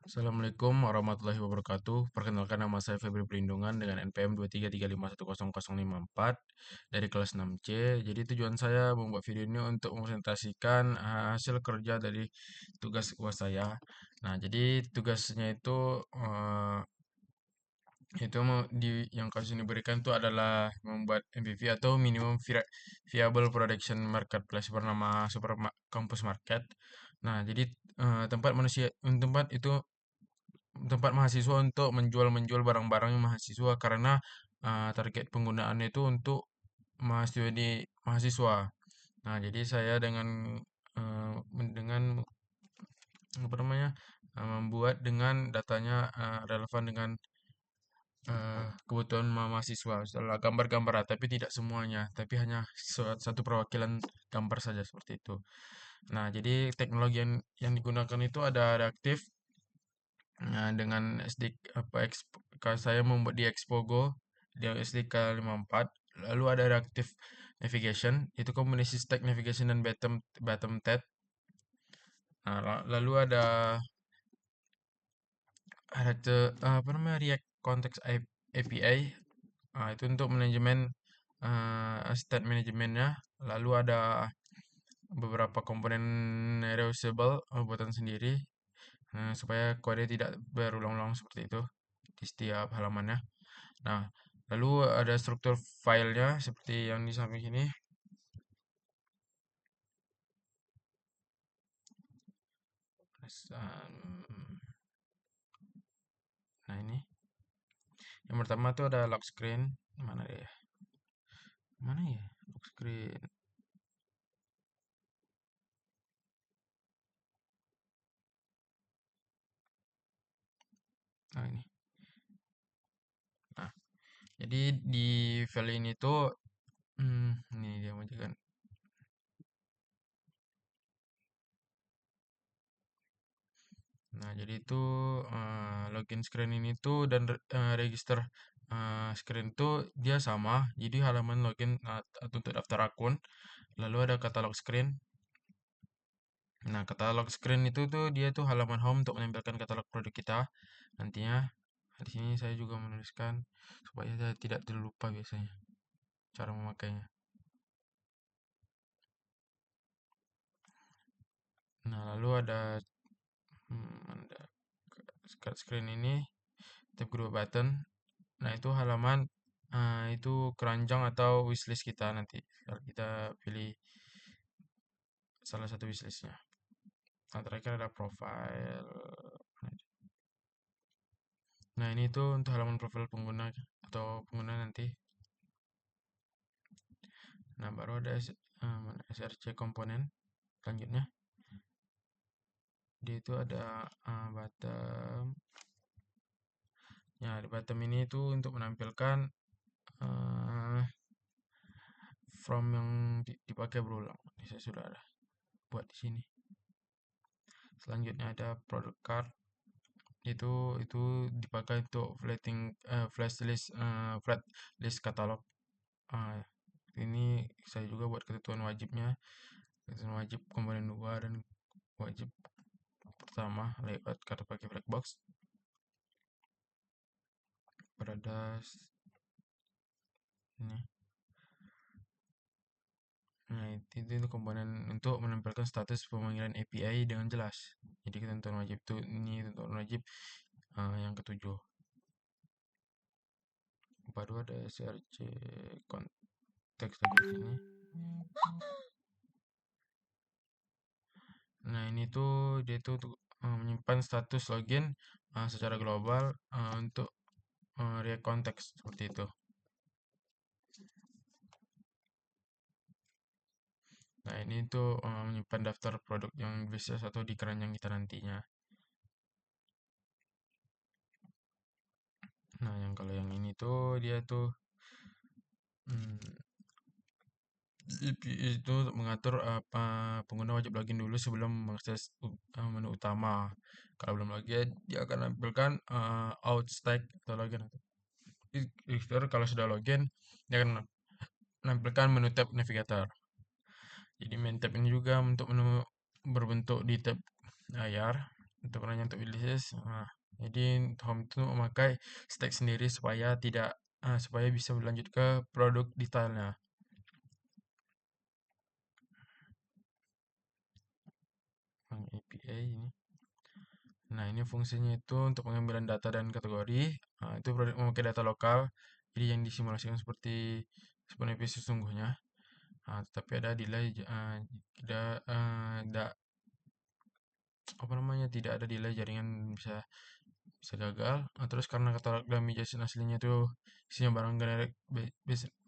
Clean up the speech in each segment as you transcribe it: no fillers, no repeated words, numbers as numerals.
Assalamualaikum warahmatullahi wabarakatuh. Perkenalkan, nama saya Febri Pelindungan dengan NPM 233510054 dari kelas 6C. Jadi tujuan saya membuat video ini untuk mempresentasikan hasil kerja dari tugas UAS saya. Nah, jadi tugasnya yang kasus ini berikan itu adalah membuat MVP atau minimum viable production marketplace bernama Campus Market. Nah, jadi tempat itu tempat mahasiswa untuk menjual barang-barang mahasiswa, karena target penggunaannya itu untuk mahasiswa. Nah, jadi saya dengan apa namanya membuat dengan datanya relevan dengan kebutuhan mahasiswa. Setelah gambar-gambar, tapi tidak semuanya, tapi hanya satu perwakilan gambar saja seperti itu. Nah, jadi teknologi yang digunakan itu ada reaktif. Nah, dengan kalau saya membuat di Expogo, di SDK54, lalu ada reactive navigation, itu kombinasi stack navigation dan bottom tab. Nah, lalu React Context API. Nah, itu untuk manajemen state manajemennya. Lalu ada beberapa komponen reusable buatan sendiri, supaya kode tidak berulang-ulang seperti itu di setiap halamannya. Nah, lalu ada struktur filenya seperti yang di samping sini. Nah, ini yang pertama tuh ada lock screen. Mana ya? Mana ya? Lock screen. Nah, ini. Nah, jadi di file ini tuh ini dia menunjukkan. Nah, jadi itu login screen ini tuh dan register screen tuh dia sama. Jadi halaman login untuk daftar akun. Lalu ada katalog screen. Nah, katalog screen itu tuh dia tuh halaman home untuk menempelkan katalog produk kita. Nantinya di sini saya juga menuliskan supaya saya tidak terlupa biasanya cara memakainya. Nah, lalu ada start screen ini, tab kedua button. Nah, itu halaman itu keranjang atau wishlist kita nanti. Kita pilih salah satu wishlistnya. Nah, terakhir ada profile. Nah, ini tuh untuk halaman profil pengguna atau pengguna nanti. Nah, baru ada src komponen selanjutnya. Dia itu ada bottom. Ya, di bottom ini itu untuk menampilkan from yang dipakai berulang. Ini saya sudah ada buat di sini. Selanjutnya ada product card. Itu dipakai untuk flat list katalog. Ini saya juga buat ketentuan wajibnya. Ketentuan wajib komponen 2 dan wajib pertama layout kartu pakai black box. Berada ini. Nah, itu komponen untuk menempelkan status pemanggilan API dengan jelas. Jadi ketentuan wajib itu ini ketentuan wajib yang ketujuh. Baru ada src konteks di sini. Nah, ini tuh dia tuh menyimpan status login secara global untuk React konteks seperti itu. Nah, ini tuh menyimpan daftar produk yang bisa satu di keranjang kita nantinya. Nah, kalau yang ini tuh dia tuh itu mengatur apa pengguna wajib login dulu sebelum mengakses menu utama. Kalau belum login, dia akan menampilkan out stack atau login. Kalau sudah login, dia akan menampilkan menu tab navigator. Jadi main tab ini juga untuk menu berbentuk di tab layar. untuk penanya untuk wishlist. Nah, jadi home itu memakai stack sendiri supaya tidak supaya bisa berlanjut ke produk detailnya. API ini. Nah, ini fungsinya itu untuk pengambilan data dan kategori. Itu produk memakai data lokal, jadi yang disimulasikan seperti seperti sesungguhnya. Tetapi ada delay, tidak apa namanya, tidak ada delay, jaringan bisa bisa gagal. Terus karena katalog dummy Jason aslinya tuh isinya barang generik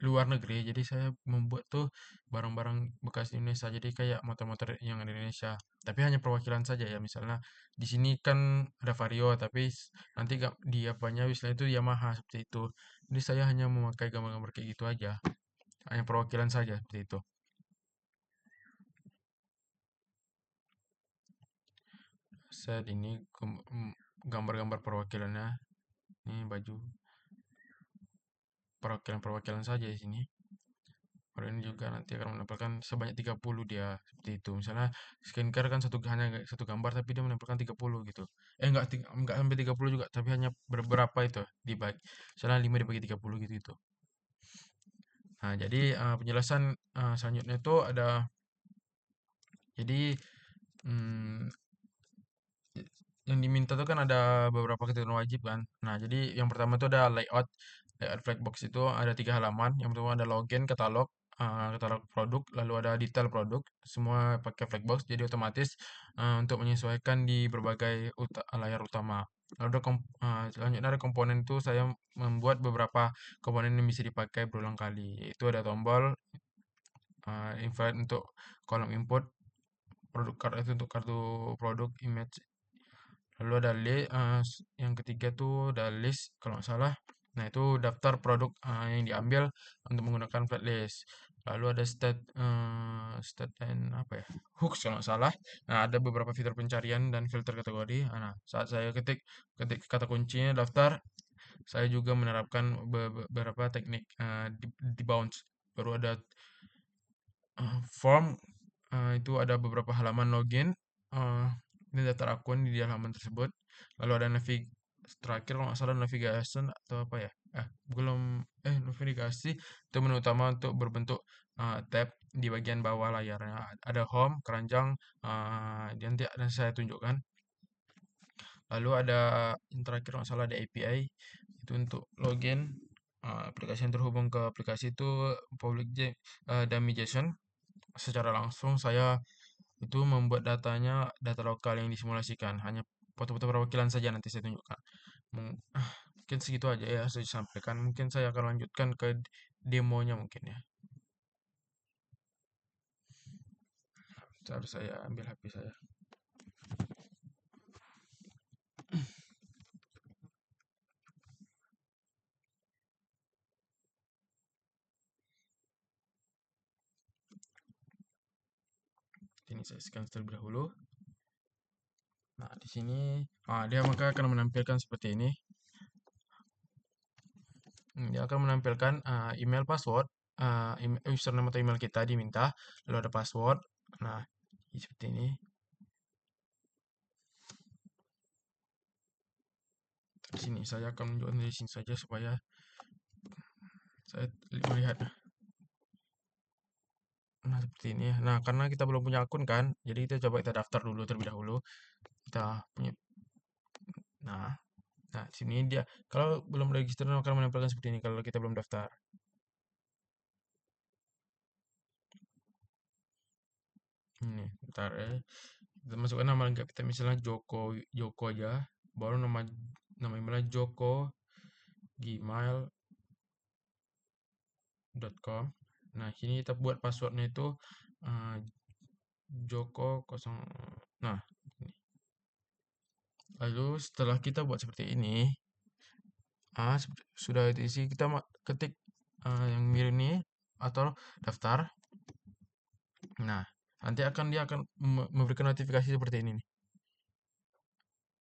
luar negeri, jadi saya membuat tuh barang-barang bekas di Indonesia, jadi kayak motor-motor yang ada di Indonesia, tapi hanya perwakilan saja ya. Misalnya di sini kan ada Vario, tapi nanti gak di apanya misalnya itu Yamaha seperti itu. Jadi saya hanya memakai gambar-gambar kayak gitu aja, hanya perwakilan saja seperti itu. Set ini gambar-gambar perwakilannya, ini baju perwakilan-perwakilan saja di sini. Kalau ini juga nanti akan menampilkan sebanyak 30 dia seperti itu. Misalnya skincare kan hanya satu gambar tapi dia menampilkan 30 gitu. Enggak sampai 30 juga, tapi hanya beberapa itu dibagi. Misalnya 5 dibagi 30 gitu itu. Nah, jadi penjelasan selanjutnya itu ada, jadi mm, yang diminta tuh kan ada beberapa ketentuan wajib kan. Nah, jadi yang pertama itu ada layout Flexbox itu ada 3 halaman. Yang pertama ada login, katalog produk, lalu ada detail produk. Semua pakai Flexbox, jadi otomatis untuk menyesuaikan di berbagai layar utama. Lalu selanjutnya ada komponen itu saya membuat beberapa komponen yang bisa dipakai berulang kali. Itu ada tombol invite untuk kolom input, produk card itu untuk kartu produk, image. Lalu ada yang ketiga tuh ada list kalau nggak salah. Nah, itu daftar produk yang diambil untuk menggunakan flat list. Lalu ada stat and apa ya? Hooks kalau nggak salah. Nah, ada beberapa fitur pencarian dan filter kategori. Nah, saat saya ketik kata kuncinya daftar, saya juga menerapkan beberapa teknik di bounce. Baru ada form, itu ada beberapa halaman login, eh, ini daftar akun di halaman tersebut. Lalu ada terakhir kalau nggak salah navigation atau apa ya, belum navigasi itu menu utama untuk berbentuk tab di bagian bawah layarnya. Ada home, keranjang, nanti dan saya tunjukkan. Lalu ada yang terakhir kalau nggak salah ada API, itu untuk login aplikasi yang terhubung ke aplikasi itu dummy JSON. Secara langsung saya itu membuat data lokal yang disimulasikan, hanya foto-foto perwakilan saja nanti saya tunjukkan. Mungkin segitu aja ya saya sampaikan. Mungkin saya akan lanjutkan ke demonya mungkin ya. Harus saya ambil HP saya. Ini saya scan terlebih dahulu. Nah, di sini dia maka akan menampilkan seperti ini. Dia akan menampilkan email password, username atau email kita diminta, lalu ada password. Nah, seperti ini. Di sini saya akan menunjukkan di sini saja supaya saya melihat. Nah, seperti ini ya. Nah, karena kita belum punya akun kan, jadi kita daftar dulu terlebih dahulu. Kita punya. Nah, sini dia. Kalau belum register akan menempelkan seperti ini kalau kita belum daftar. Ini, bentar ya. Kita masukkan nama lengkap kita, misalnya Joko aja. Baru nama emailnya joko@gmail.com. Nah, sini kita buat passwordnya itu eh, Joko kosong. Nah, lalu setelah kita buat seperti ini, sudah diisi, kita ketik yang mirip ini atau daftar. Nah, nanti dia akan memberikan notifikasi seperti ini nih.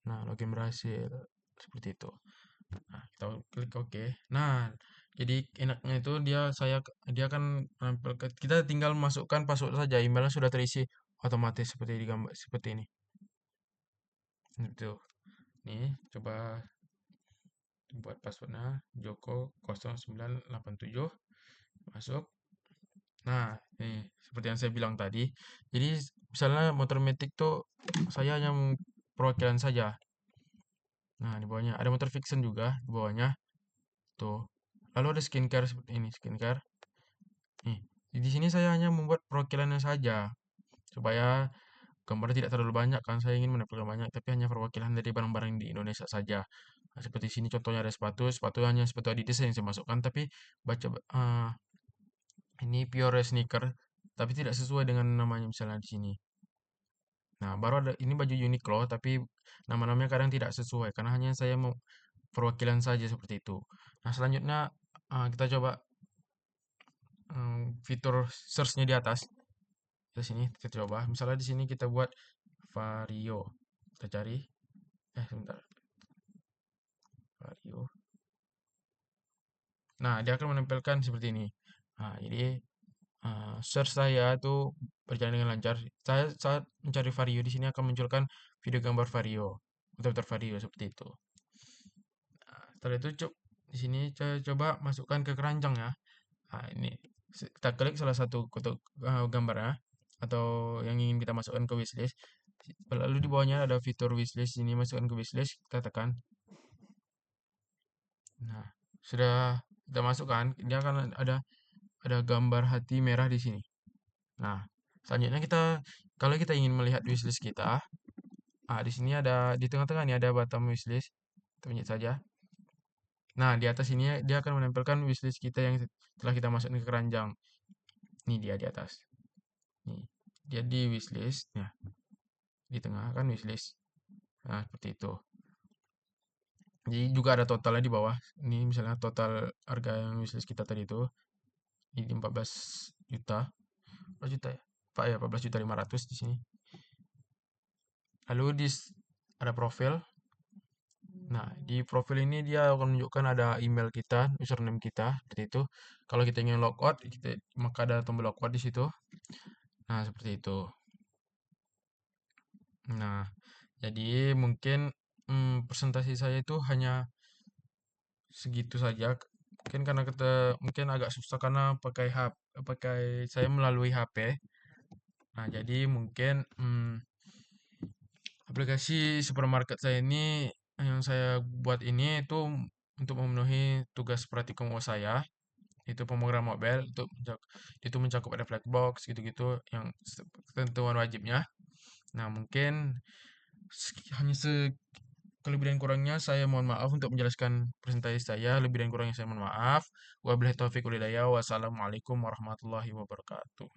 Nah, login berhasil seperti itu. Nah, kita klik OK. Nah, jadi enaknya itu dia akan menampilkan, kita tinggal masukkan password saja, emailnya sudah terisi otomatis seperti di gambar seperti ini. Itu. Nih, coba buat passwordnya Joko 0987 masuk. Nah, nih seperti yang saya bilang tadi. Jadi misalnya motor metik tuh saya hanya perwakilan saja. Nah, di bawahnya ada motor fiction juga di bawahnya tuh. Lalu ada skincare seperti ini, skincare. Nih, di sini saya hanya membuat perwakilannya saja supaya gambarnya tidak terlalu banyak kan. Saya ingin menampilkan banyak tapi hanya perwakilan dari barang-barang di Indonesia saja. Nah, seperti sini contohnya ada sepatu, sepatu hanya sepatu Adidas yang saya masukkan tapi baca ini pure sneaker tapi tidak sesuai dengan namanya misalnya di sini. Nah, baru ada ini baju Uniqlo tapi nama-namanya kadang tidak sesuai karena hanya saya mau perwakilan saja seperti itu. Nah, selanjutnya kita coba fitur search-nya di atas. Di sini kita coba. Misalnya di sini kita buat Vario. Kita cari. Sebentar. Vario. Nah, dia akan menampilkan seperti ini. Nah, jadi search saya itu berjalan dengan lancar. Saya saat mencari Vario di sini akan munculkan video gambar Vario, motor Vario seperti itu. Nah, setelah itu di sini saya coba masukkan ke keranjang ya. Nah, ini kita klik salah satu kotak gambarnya atau yang ingin kita masukkan ke wishlist. Lalu di bawahnya ada fitur wishlist. Ini masukkan ke wishlist, kita tekan. Nah, sudah kita masukkan, dia akan ada gambar hati merah di sini. Nah, selanjutnya kalau kita ingin melihat wishlist kita, di sini ada di tengah-tengah ini ada button wishlist. Kita pencet saja. Nah, di atas ini dia akan menampilkan wishlist kita yang telah kita masukkan ke keranjang. Ini dia di atas. Nih, dia di wishlist. Nah, di tengah kan wishlist. Nah, seperti itu. Jadi juga ada totalnya di bawah. Ini misalnya total harga yang wishlist kita tadi itu. Ini 14 juta. 14 juta ya? Pak ya, 14 juta 500 di sini. Lalu ada profil. Nah, di profil ini dia akan menunjukkan ada email kita, username kita, seperti itu. Kalau kita ingin logout, maka ada tombol logout di situ. Nah, seperti itu. Nah, jadi mungkin presentasi saya itu hanya segitu saja. Mungkin karena kita mungkin agak susah karena pakai saya melalui HP. Nah, jadi mungkin aplikasi supermarket saya ini yang saya buat ini itu untuk memenuhi tugas praktikum saya, itu pemrogram mobile itu mencakup ada black box gitu-gitu yang ketentuan wajibnya. Nah, mungkin hanya kelebihan dan kurangnya saya mohon maaf untuk menjelaskan presentasi saya. Lebih dan kurangnya saya mohon maaf. Wabillahi taufiq wal hidayah. Wassalamualaikum warahmatullahi wabarakatuh.